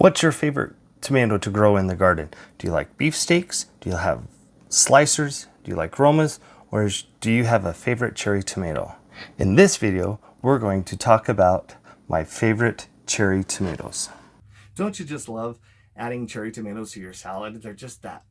What's your favorite tomato to grow in the garden? Do you like beefsteaks? Do you have slicers? Do you like romas? Or do you have a favorite cherry tomato? In this video, we're going to talk about my favorite cherry tomatoes. Don't you just love adding cherry tomatoes to your salad? They're just that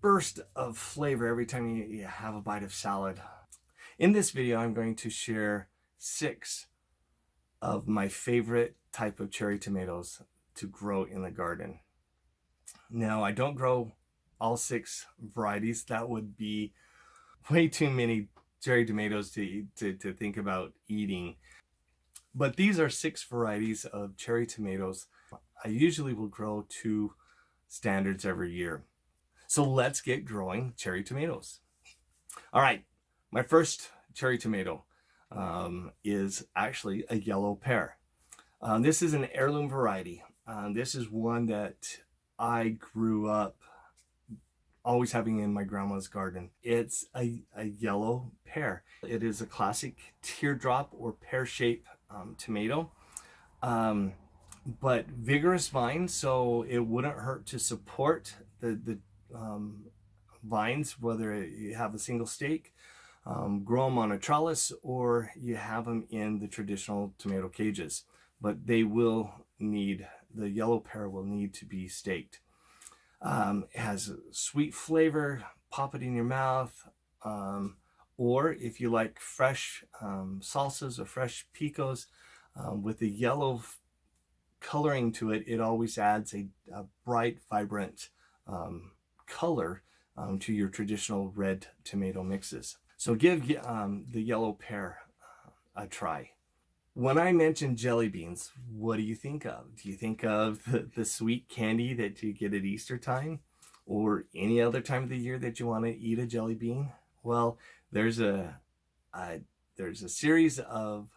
burst of flavor every time you have a bite of salad. In this video, I'm going to share 6 of my favorite type of cherry tomatoes to grow in the garden. Now, I don't grow all 6 varieties. That would be way too many cherry tomatoes to think about eating. But these are 6 varieties of cherry tomatoes. I usually will grow 2 standards every year. So let's get growing cherry tomatoes. All right, my first cherry tomato is actually a yellow pear. This is an heirloom variety. This is one that I grew up always having in my grandma's garden. It's a yellow pear. It is a classic teardrop or pear-shaped tomato, but vigorous vines, so it wouldn't hurt to support the vines, whether you have a single stake, grow them on a trellis, or you have them in the traditional tomato cages. But they will need, the yellow pear will need to be staked. It has a sweet flavor, pop it in your mouth, or if you like fresh salsas or fresh picos, with the yellow coloring to it, it always adds a bright, vibrant color to your traditional red tomato mixes. So give the yellow pear a try. When I mention jelly beans, what do you think of? Do you think of the sweet candy that you get at Easter time, or any other time of the year that you want to eat a jelly bean? Well, there's a series of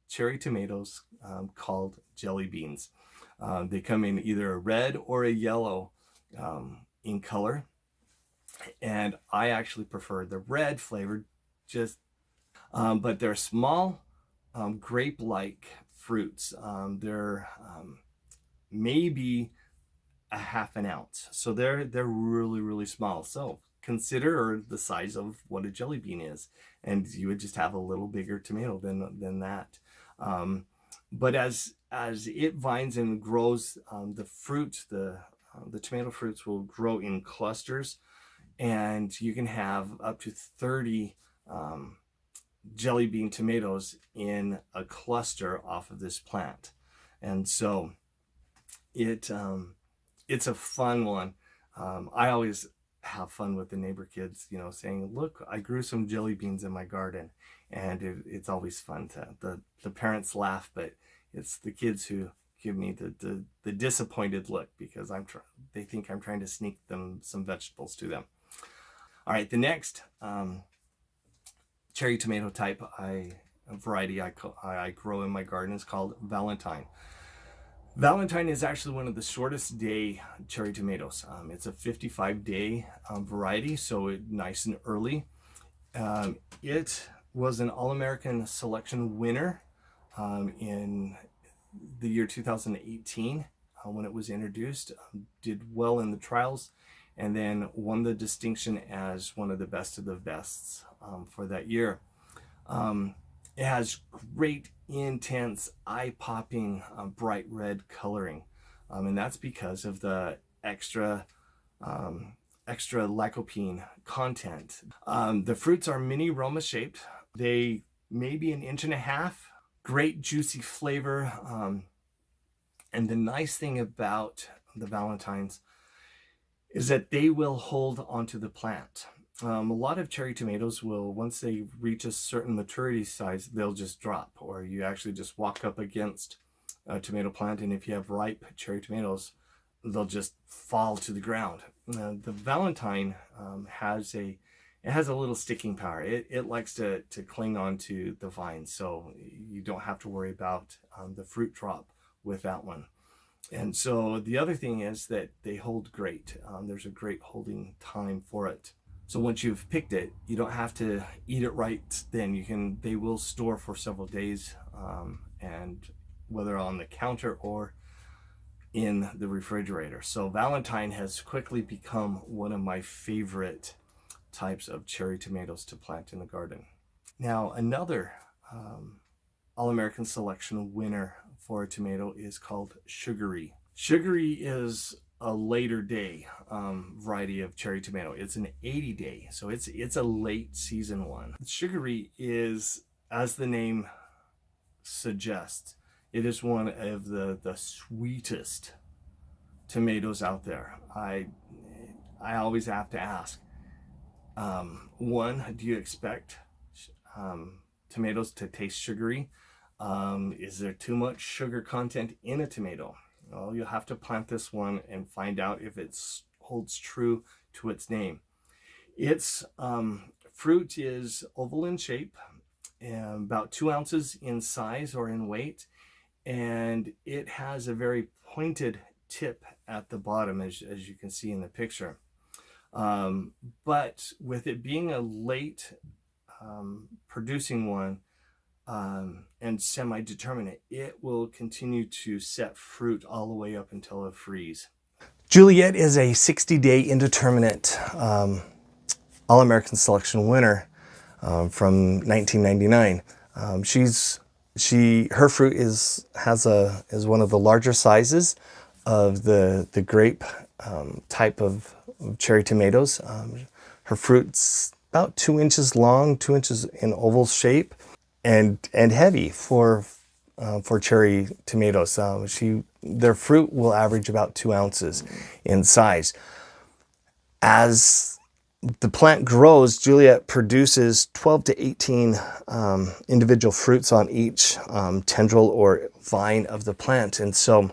cherry tomatoes called jelly beans. They come in either a red or a yellow in color, and I actually prefer the red flavored. But they're small, grape-like fruits. They're maybe a half an ounce, so they're really small. So consider the size of what a jelly bean is, and you would just have a little bigger tomato than that. But as it vines and grows, the fruit, the tomato fruits will grow in clusters, and you can have up to 30 jelly bean tomatoes in a cluster off of this plant. And so it's a fun one. I always have fun with the neighbor kids, saying, look, I grew some jelly beans in my garden. And it's always fun the parents laugh, but it's the kids who give me the disappointed look, because they think I'm trying to sneak them some vegetables to them. All right, the next cherry tomato type variety I grow in my garden is called Valentine. Valentine is actually one of the shortest day cherry tomatoes. It's a 55-day variety, so it's nice and early. It was an All-American Selection winner in the year 2018 when it was introduced. Did well in the trials, and then won the distinction as one of the best of the bests for that year. It has great, intense, eye-popping, bright red coloring, and that's because of the extra lycopene content. The fruits are mini Roma shaped. They may be 1.5 inches. Great juicy flavor, and the nice thing about the Valentines is that they will hold onto the plant. A lot of cherry tomatoes will, once they reach a certain maturity size, they'll just drop, or you actually just walk up against a tomato plant, and if you have ripe cherry tomatoes, they'll just fall to the ground. The Valentine has a little sticking power. It likes to cling onto the vine, so you don't have to worry about the fruit drop with that one. And so the other thing is that they hold great. There's a great holding time for it. So once you've picked it, you don't have to eat it right then. They will store for several days, and whether on the counter or in the refrigerator. So Valentine has quickly become one of my favorite types of cherry tomatoes to plant in the garden. Now, another All-American Selection winner for a tomato is called Sugary. Sugary is a later day variety of cherry tomato. It's an 80-day, so it's a late season one. Sugary is, as the name suggests, it is one of the sweetest tomatoes out there. I always have to ask, one, do you expect tomatoes to taste sugary? Is there too much sugar content in a tomato? Well, you'll have to plant this one and find out if it holds true to its name. Its fruit is oval in shape, and about 2 ounces in size or in weight, and it has a very pointed tip at the bottom, as you can see in the picture. But with it being a late producing one, and semi-determinate, it will continue to set fruit all the way up until it freeze. Juliet is a 60-day indeterminate All-American Selection winner from 1999. Her fruit is one of the larger sizes of the grape type of cherry tomatoes. Her fruit's about 2 inches long, 2 inches in oval shape, and heavy for cherry tomatoes. Their fruit will average about 2 ounces in size. As the plant grows, Juliet produces 12 to 18 individual fruits on each tendril or vine of the plant, and so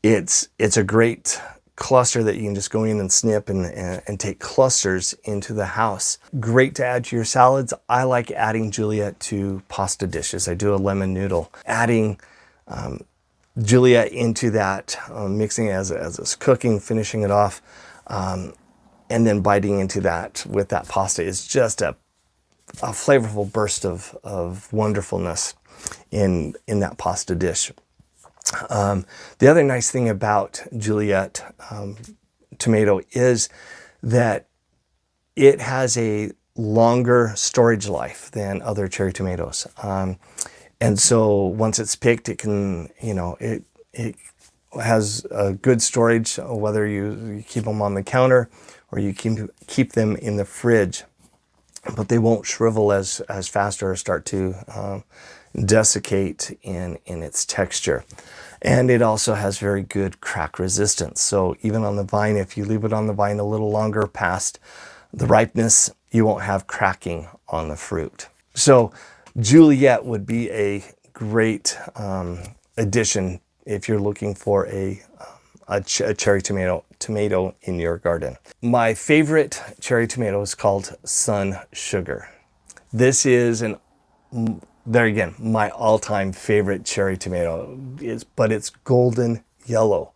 it's a great cluster that you can just go in and snip and take clusters into the house. Great to add to your salads. I like adding Juliet to pasta dishes. I do a lemon noodle. Adding Juliet into that, mixing as it's cooking, finishing it off, and then biting into that with that pasta is just a flavorful burst of wonderfulness in that pasta dish. The other nice thing about Juliet tomato is that it has a longer storage life than other cherry tomatoes. And so once it's picked, it can, it has a good storage, whether you keep them on the counter or you keep them in the fridge, but they won't shrivel as fast or start to desiccate in its texture. And it also has very good crack resistance. So even on the vine, if you leave it on the vine a little longer past the ripeness, you won't have cracking on the fruit. So Juliet would be a great addition if you're looking for a cherry tomato in your garden. My favorite cherry tomato is called Sun Sugar. This is there again, my all-time favorite cherry tomato but it's golden yellow.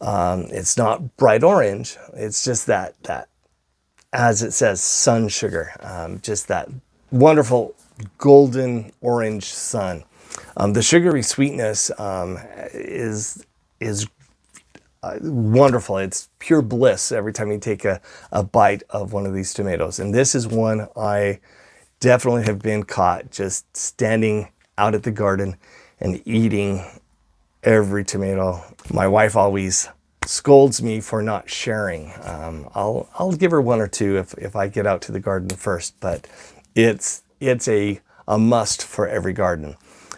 It's not bright orange. It's just that as it says, sun sugar. Just that wonderful golden orange sun. The sugary sweetness is wonderful. It's pure bliss every time you take a bite of one of these tomatoes. And this is one I definitely have been caught just standing out at the garden and eating every tomato. My wife always scolds me for not sharing. I'll give her one or two if I get out to the garden first, but it's a must for every garden.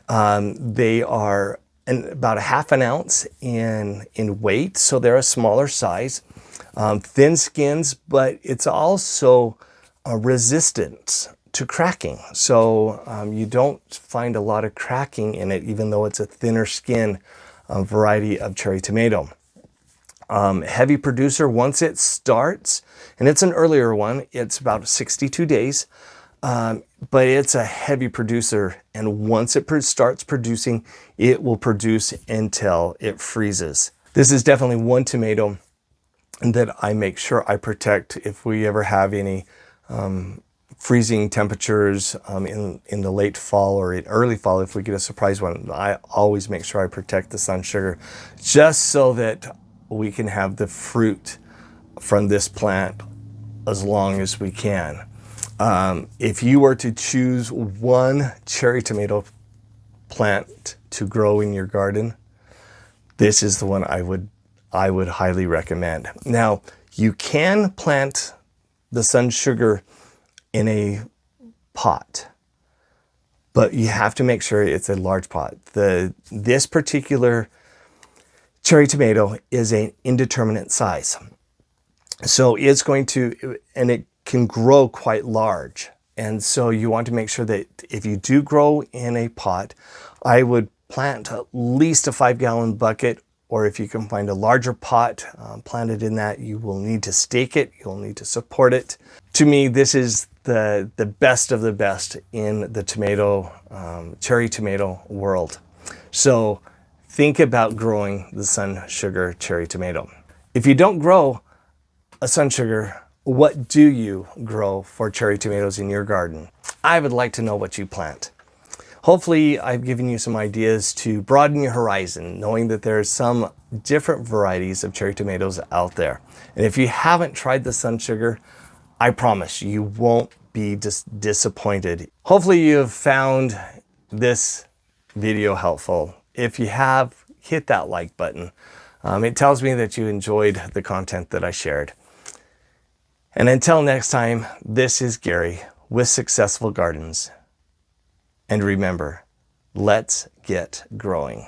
They are about a half an ounce in weight, so they're a smaller size. Thin skins, but it's also resistant to cracking. So you don't find a lot of cracking in it, even though it's a thinner skin variety of cherry tomato. Heavy producer once it starts, and it's an earlier one, it's about 62 days, but it's a heavy producer, and once it starts producing, it will produce until it freezes. This is definitely one tomato that I make sure I protect if we ever have any freezing temperatures in the late fall or in early fall, if we get a surprise one, I always make sure I protect the sun sugar just so that we can have the fruit from this plant as long as we can. If you were to choose one cherry tomato plant to grow in your garden, this is the one I would highly recommend. Now, you can plant the sun sugar in a pot, but you have to make sure it's a large pot. This particular cherry tomato is an indeterminate size. So it's going to, and it can grow quite large. And so you want to make sure that if you do grow in a pot, I would plant at least a 5-gallon bucket, or if you can find a larger pot, planted in that, you will need to stake it, you'll need to support it. To me, this is the best of the best in the tomato, cherry tomato world. So think about growing the sun sugar cherry tomato. If you don't grow a sun sugar, what do you grow for cherry tomatoes in your garden? I would like to know what you plant. Hopefully, I've given you some ideas to broaden your horizon, knowing that there's some different varieties of cherry tomatoes out there. And if you haven't tried the sun sugar, I promise you won't be disappointed. Hopefully, you have found this video helpful. If you have, hit that like button. It tells me that you enjoyed the content that I shared. And until next time, this is Gary with Successful Gardens. And remember, let's get growing.